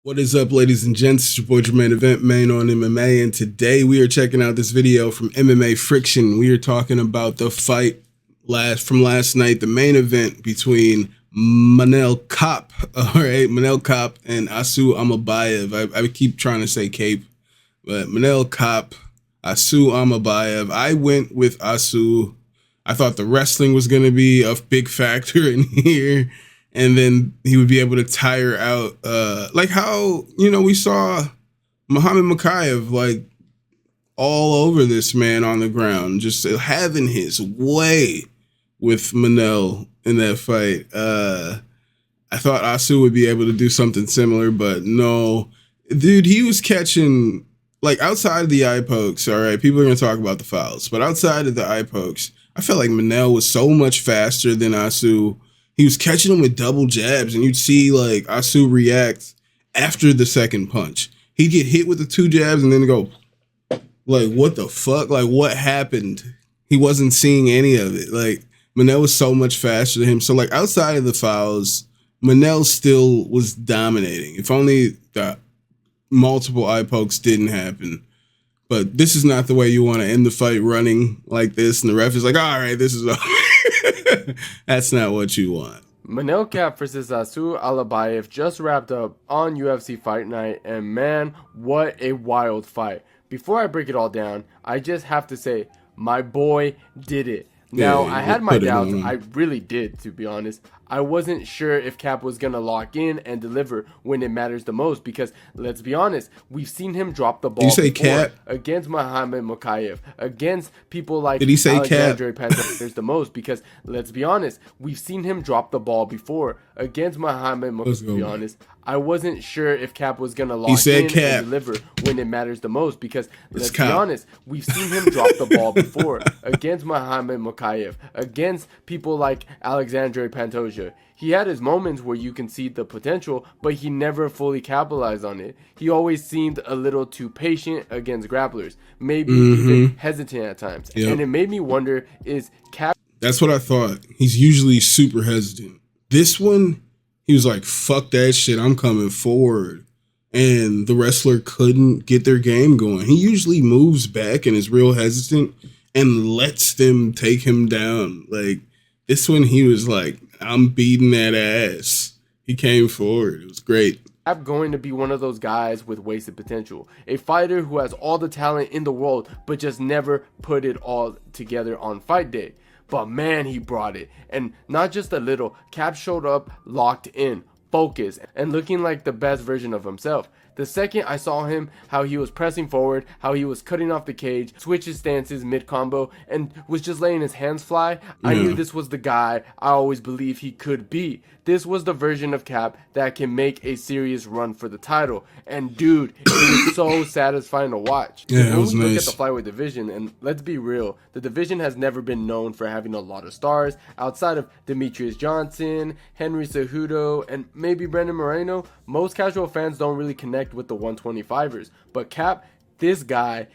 What is up, ladies and gents? It's your boy Jermaine, Event Main on MMA, and today we are checking out this video from MMA Friction. We are talking about the fight from last night, the main event between Manel Kape, Manel Kape and Asu Almabayev. I keep trying to say Cape, but Manel Kape, Asu Almabayev. I went with Asu. I thought the wrestling was going to be a big factor in here. And then he would be able to tire out, like how, we saw Muhammad Mokaev, like, all over this man on the ground, just having his way with Manel in that fight. I thought Asu would be able to do something similar, but no. Dude, he was catching, like, outside of the eye pokes, all right? People are going to talk about the fouls, but outside of the eye pokes, I felt like Manel was so much faster than Asu. He was catching him with double jabs, and you'd see, like, Asu react after the second punch. He'd get hit with the two jabs and then go, like, what the fuck? Like, what happened? He wasn't seeing any of it. Like, Manel was so much faster than him. So, like, outside of the fouls, Manel still was dominating. If only the multiple eye pokes didn't happen. But this is not the way you want to end the fight, running like this, and the ref is like, all right, this is over. That's not what you want. Manel Kape versus Asu Almabayev just wrapped up on UFC Fight Night, and man, what a wild fight. Before I break it all down, I just have to say, my boy did it. Now, I had my doubts. I really did, to be honest. I wasn't sure if Kape was going to lock in and deliver when it matters the most because, let's be honest, we've seen him drop the ball before against Muhammad Mokaev, against people like Alexander Pantoja the most because, let's be honest, we've seen him drop the ball before against Muhammad Mokaev, to be honest. I wasn't sure if Kape was going to lock in and deliver when it matters the most because, let's be honest, we've seen him drop the ball before against Muhammad Mokaev, against people like Alexander Pantoja. He had his moments where you can see the potential, but he never fully capitalized on it. He always seemed a little too patient against grapplers, maybe even hesitant at times. And it made me wonder, is Kape... That's what I thought. He's usually super hesitant. This one, he was like, fuck that shit, I'm coming forward. And the wrestler couldn't get their game going. He usually moves back and is real hesitant and lets them take him down. Like, this one, he was like, I'm beating that ass. He came forward. It was great. Kape going to be one of those guys with wasted potential. A fighter who has all the talent in the world, but just never put it all together on fight day. But man, he brought it. And not just a little. Kape showed up locked in, focused, and looking like the best version of himself. The second I saw him, how he was pressing forward, how he was cutting off the cage, switches stances mid-combo, and was just letting his hands fly, I knew this was the guy I always believed he could be. This was the version of Kape that can make a serious run for the title. And dude, it was so satisfying to watch. Yeah, it was when we nice. Look at the flyweight division, and let's be real, the division has never been known for having a lot of stars. Outside of Demetrius Johnson, Henry Cejudo, and maybe Brandon Moreno, most casual fans don't really connect with the 125ers. But Kape, this guy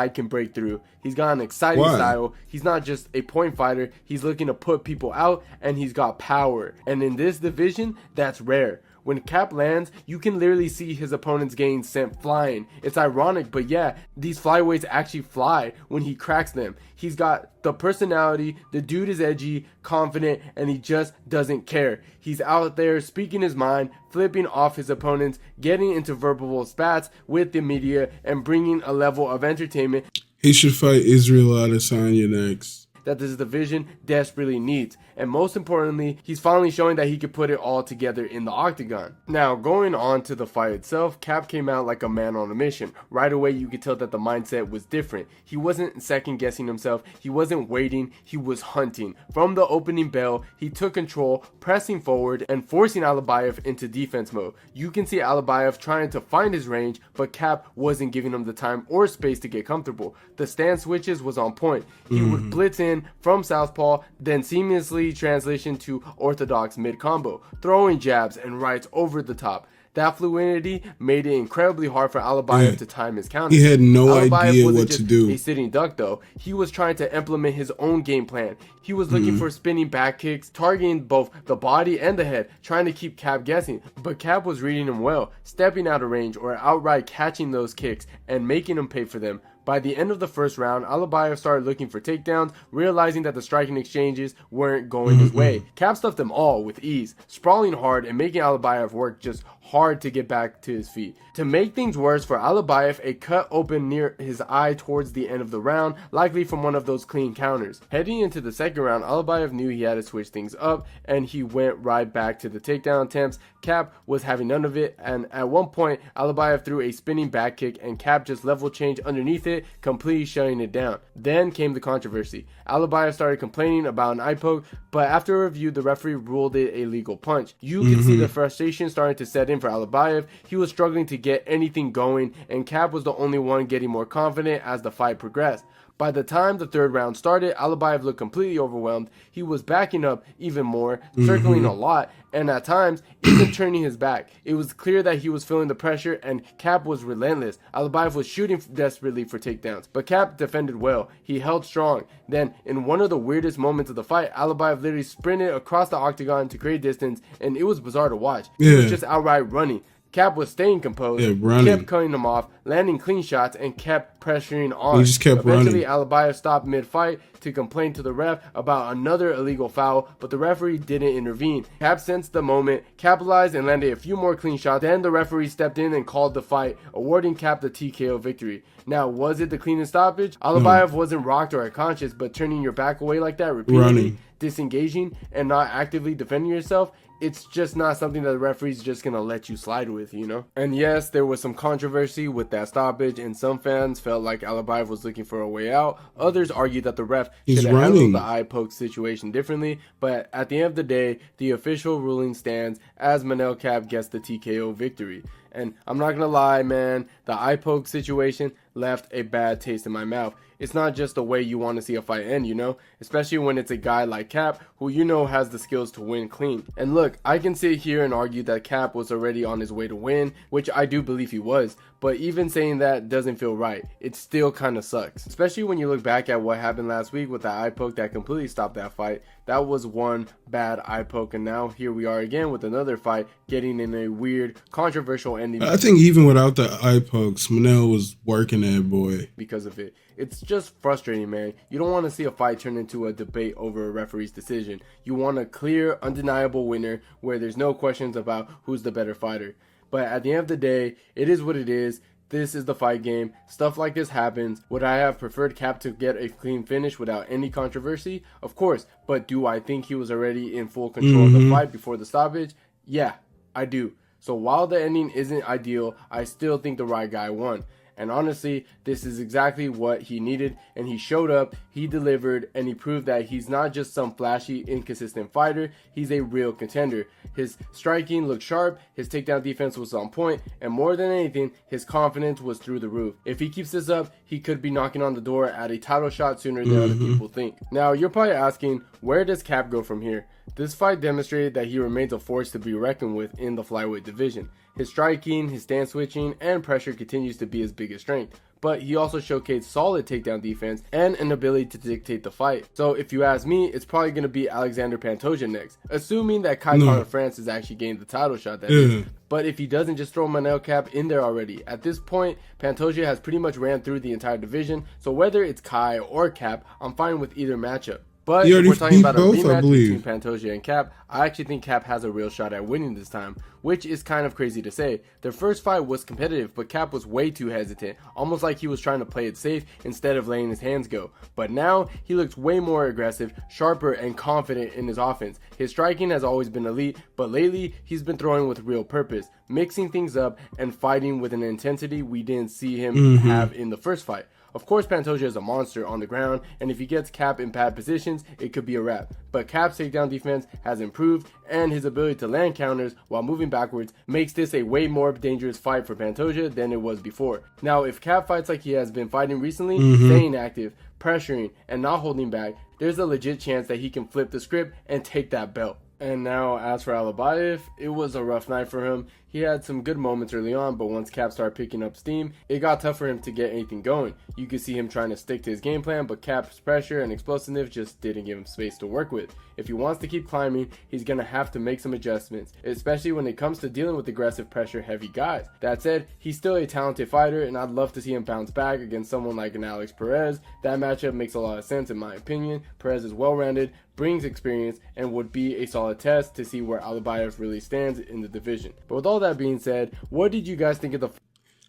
can break through. He's got an exciting style. He's not just a point fighter. He's looking to put people out, and he's got power. And in this division, that's rare. When Kape lands, you can literally see his opponent's getting sent flying. It's ironic, but yeah, these flyweights actually fly when he cracks them. He's got the personality, the dude is edgy, confident, and he just doesn't care. He's out there speaking his mind, flipping off his opponents, getting into verbal spats with the media, and bringing a level of entertainment. He should fight Israel Adesanya next. That this division desperately needs. And most importantly, he's finally showing that he could put it all together in the octagon. Now, going on to the fight itself, Kape came out like a man on a mission. Right away, you could tell that the mindset was different. He wasn't second guessing himself. He wasn't waiting. He was hunting. From the opening bell, he took control, pressing forward and forcing Almabayev into defense mode. You can see Almabayev trying to find his range, but Kape wasn't giving him the time or space to get comfortable. The stance switches was on point. He would blitz in from southpaw, then seamlessly transition to orthodox mid-combo, throwing jabs and rights over the top. That fluidity made it incredibly hard for Almabayev to time his counters. He had no Almabayev idea wasn't what just to do. a sitting duck though. He was trying to implement his own game plan. He was looking for spinning back kicks, targeting both the body and the head, trying to keep Kape guessing. But Kape was reading him well, stepping out of range or outright catching those kicks and making him pay for them. By the end of the first round, Almabayev started looking for takedowns, realizing that the striking exchanges weren't going his way. Kape stuffed them all with ease, sprawling hard and making Almabayev work just hard to get back to his feet. To make things worse for Almabayev, a cut opened near his eye towards the end of the round, likely from one of those clean counters. Heading into the second round, Almabayev knew he had to switch things up, and he went right back to the takedown attempts. Kape was having none of it, and at one point, Almabayev threw a spinning back kick, and Kape just level changed underneath it, completely shutting it down. Then came the controversy. Almabayev started complaining about an eye poke, but after a review, the referee ruled it a legal punch. You could see the frustration starting to set in for Almabayev. He was struggling to get anything going, and Kape was the only one getting more confident as the fight progressed. By the time the third round started, Almabayev looked completely overwhelmed. He was backing up even more, circling a lot, and at times, even turning his back. It was clear that he was feeling the pressure, and Kape was relentless. Almabayev was shooting desperately for takedowns, but Kape defended well. He held strong. Then, in one of the weirdest moments of the fight, Almabayev literally sprinted across the octagon to create distance, and it was bizarre to watch. He was just outright running. Kape was staying composed, kept cutting them off, landing clean shots, and kept pressuring on. He just kept Eventually, running. Almabayev stopped mid-fight to complain to the ref about another illegal foul, but the referee didn't intervene. Kape sensed the moment, capitalized, and landed a few more clean shots. Then the referee stepped in and called the fight, awarding Kape the TKO victory. Now, was it the cleanest stoppage? Almabayev wasn't rocked or unconscious, but turning your back away like that repeatedly, disengaging, and not actively defending yourself, it's just not something that the referee's just gonna let you slide with, you know? And yes, there was some controversy with that stoppage, and some fans felt like Almabayev was looking for a way out. Others argued that the ref should have handled the eye poke situation differently, but at the end of the day, the official ruling stands as Manel Kape gets the TKO victory. And I'm not gonna lie, man, the eye poke situation left a bad taste in my mouth. It's not just the way you want to see a fight end, you know? Especially when it's a guy like Kape, who you know has the skills to win clean. And look, I can sit here and argue that Kape was already on his way to win, which I do believe he was. But even saying that doesn't feel right. It still kind of sucks. Especially when you look back at what happened last week with that eye poke that completely stopped that fight. That was one bad eye poke, and now here we are again with another fight getting in a weird, controversial ending. I think even without the eye pokes, Manel was working that boy. Because of it. It's just frustrating, man. You don't want to see a fight turn into a debate over a referee's decision. You want a clear, undeniable winner where there's no questions about who's the better fighter. But at the end of the day, it is what it is. This is the fight game. Stuff like this happens. Would I have preferred Kape to get a clean finish without any controversy? Of course. But do I think he was already in full control of the fight before the stoppage? Yeah, I do. So while the ending isn't ideal, I still think the right guy won. And honestly, this is exactly what he needed, and he showed up, he delivered, and he proved that he's not just some flashy, inconsistent fighter, he's a real contender. His striking looked sharp, his takedown defense was on point, and more than anything, his confidence was through the roof. If he keeps this up, he could be knocking on the door at a title shot sooner than other people think. Now, you're probably asking, where does Kape go from here? This fight demonstrated that he remains a force to be reckoned with in the flyweight division. His striking, his stance switching, and pressure continues to be his biggest strength. But he also showcased solid takedown defense and an ability to dictate the fight. So if you ask me, it's probably going to be Alexander Pantoja next. Assuming that Kai Kara France is actually getting the title shot, that is. But if he doesn't, just throw Manel Kape in there already. At this point, Pantoja has pretty much ran through the entire division. So whether it's Kai or Kape, I'm fine with either matchup. But if we're talking about a rematch between Pantoja and Kape, I actually think Kape has a real shot at winning this time, which is kind of crazy to say. Their first fight was competitive, but Kape was way too hesitant, almost like he was trying to play it safe instead of letting his hands go. But now, he looks way more aggressive, sharper, and confident in his offense. His striking has always been elite, but lately, he's been throwing with real purpose, mixing things up and fighting with an intensity we didn't see him have in the first fight. Of course, Pantoja is a monster on the ground, and if he gets Kape in bad positions, it could be a wrap. But Kape's takedown defense has improved, and his ability to land counters while moving backwards makes this a way more dangerous fight for Pantoja than it was before. Now, if Kape fights like he has been fighting recently, staying active, pressuring, and not holding back, there's a legit chance that he can flip the script and take that belt. And now, as for Almabayev, it was a rough night for him. He had some good moments early on, but once Cap started picking up steam, it got tough for him to get anything going. You could see him trying to stick to his game plan, but Cap's pressure and explosiveness just didn't give him space to work with. If he wants to keep climbing, he's going to have to make some adjustments, especially when it comes to dealing with aggressive pressure heavy guys. That said, he's still a talented fighter, and I'd love to see him bounce back against someone like an Alex Perez. That matchup makes a lot of sense in my opinion. Perez is well-rounded, brings experience, and would be a solid test to see where Almabayev really stands in the division. But with all that being said, what did you guys think of the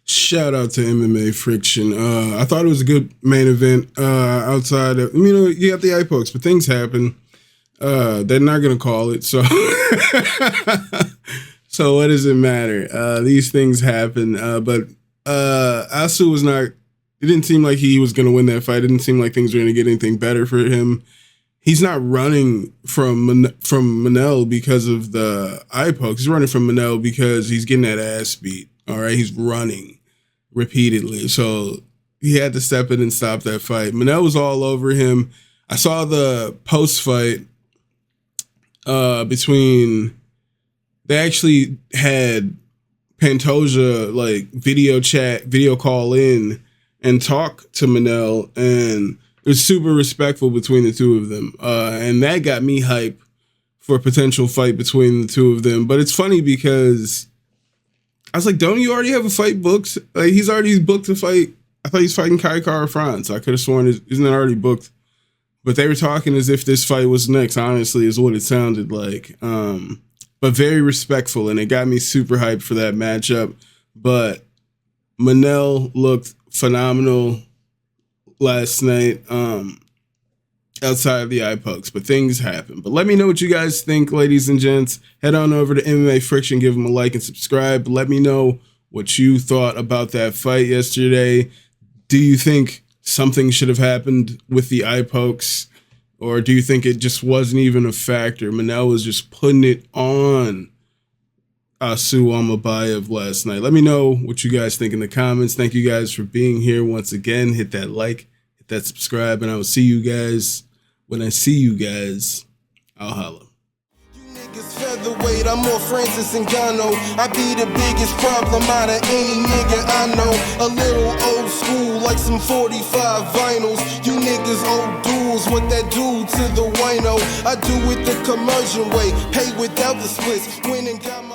Shout out to MMA Friction. I thought it was a good main event. Outside of, you got the eye pokes, but things happen. They're not gonna call it, so so what does it matter? These things happen. But Asu was not. It didn't seem like he was gonna win that fight. It didn't seem like things were gonna get anything better for him. He's not running from Manel because of the eye pokes. He's running from Manel because he's getting that ass beat. All right, he's running repeatedly, so he had to step in and stop that fight. Manel was all over him. I saw the post fight between. They actually had Pantoja like video call in and talk to Manel, and it was super respectful between the two of them, and that got me hype for a potential fight between the two of them. But it's funny because I was like, don't you already have a fight booked? Like, he's already booked a fight. I thought he's fighting Kai Kara France. I could have sworn, isn't that already booked? But they were talking as if this fight was next, honestly, is what it sounded like. But very respectful, and it got me super hyped for that matchup. But Manel looked phenomenal last night, outside of the eye pokes, but things happen. But let me know what you guys think, ladies and gents. Head on over to MMA Friction, give them a like and subscribe. Let me know what you thought about that fight yesterday. Do you think something should have happened with the eye pokes, or do you think it just wasn't even a factor? Manel was just putting it on Asu Almabayev last night. Let me know what you guys think in the comments. Thank you guys for being here once again. Hit that like, hit that subscribe, and I will see you guys. When I see you guys, I'll holla. You niggas featherweight, I'm more Francis Ngannou. I be the biggest problem out of any nigga I know. A little old school, like some 45 vinyls. You niggas old dudes, what that do to the wino? I do it the commercial way, pay without the splits. When and got my